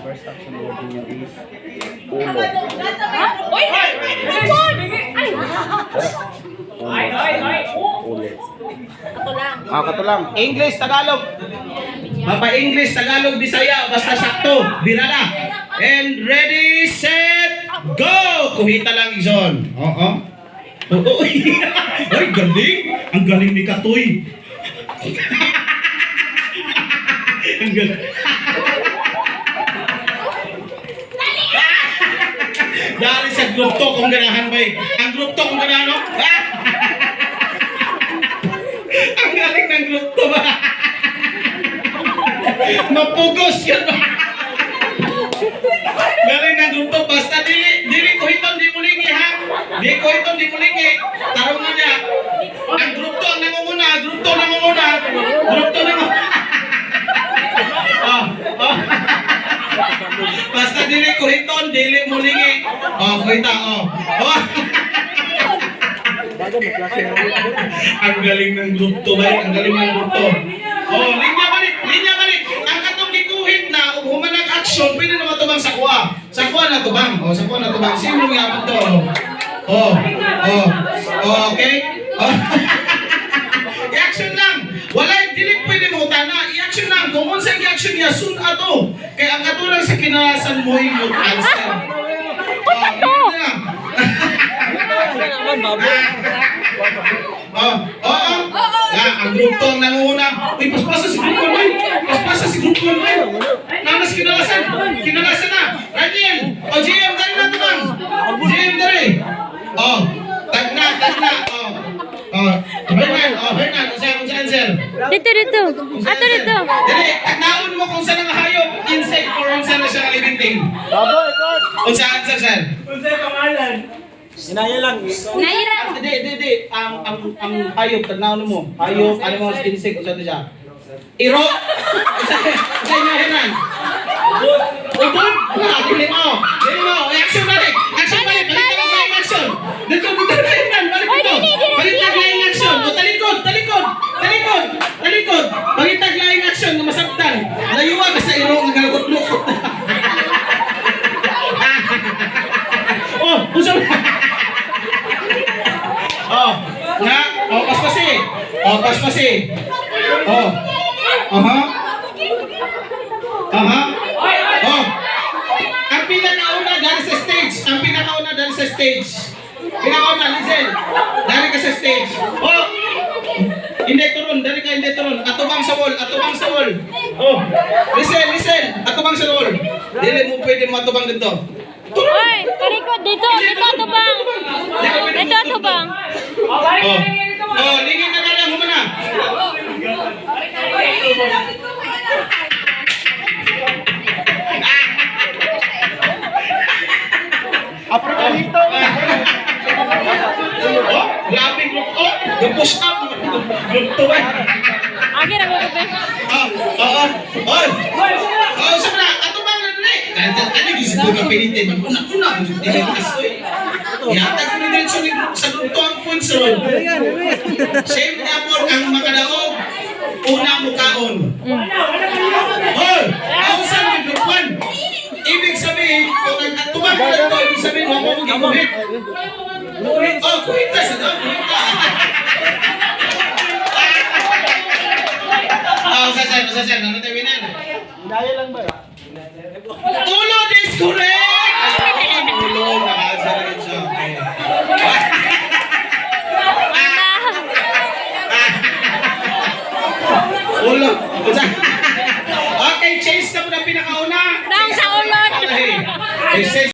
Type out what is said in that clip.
first action word niya is ulo. Ulo. Katulang. English, Tagalog. English, Tagalog, Bisaya, basta sakto. Birala. And ready, set, go! Kuhita lang, Izon. Oo. Ay, galing. Ang galing ni Katoy. Ang galing. Dahil sa group to kung ganahan ba eh. Ang group to kung ganahan, no? Ang galing ng group to ba? Mapugos yun ba? Galing ng group to. Basta dili ko hiton, di mulingi ha. Di ko hiton, di mulingi. Tarungan niya. Ang group to ang nangunguna. Group to nangunguna. Group to nangunguna. Basta dili ko hiton, dili mulingi. Kuhita, Ang galing ng group to, bay. Ang galing ng group to. Linya balik. Ang katong gikuhit na, humanag action, pwede naman tubang sa kuha. Sa kuha na tubang. Sino nga po to? Okay? I-action lang. Wala, dili pwede mo utana. I-action lang. Kung unsang i-action niya, soon ato. Kaya ang katulad sa kinalasan mo yung answer. Ang grupo ang nanguna. Uy, paspasa si grupo man. Nanas kinalasan na. Raniel, GM, dari na ito bang? GM, dari. Tagna. Hernan, unsa answer? Dito. Ato dito. Dili, tagnaon mo kung saan ang hayop, insect, or unsa na siya living thing. Unsa answer, sir? Unsa pangalan? Sinaya lang. Hindi. Ang hayop, tagnaon mo. Hayop, animals, insect, unsa na siya? Iro? Unsa niya, Hernan? Ubod? Dili mo. Action balik. Balik ang action. Dito, Hernan. Balik ang action. Talikod. Balik ang action na masabtan. Layuwa ka sa iro nga galagot-lukot. Unsa paspasi. Ang pinakauna dahil sa stage. Listen. Dari ka sa stage. Hindi turon. Atubang sa wall. Listen. Atubang sa wall. Dili mo pwede matubang dito. Oy, karikot dito atubang. Dito atubang. Lingin na lang humana. Africanito. Grabe group. Push up. Group to ba? Agi na mo ko. Sabi na, atubang na rin. Kaya gusto ko pinite. Una. Yata ko na diretso sa group to ang points ron. Same na po ang makadaog. Una mukaon. Kausan ng group 1. Ibig sabihin, kung nagtubag ka ito, ibig sabihin, huwag mo mag-ikuhit. Kuhita sa daw, kuhita. Sasyan, ano tayo winan? Daya lang ba? Ulo, this correct! Ulo, nakasa na rin siya. Ulo. Okay, change na po na pinakauna. Daong sa ulod. Okay.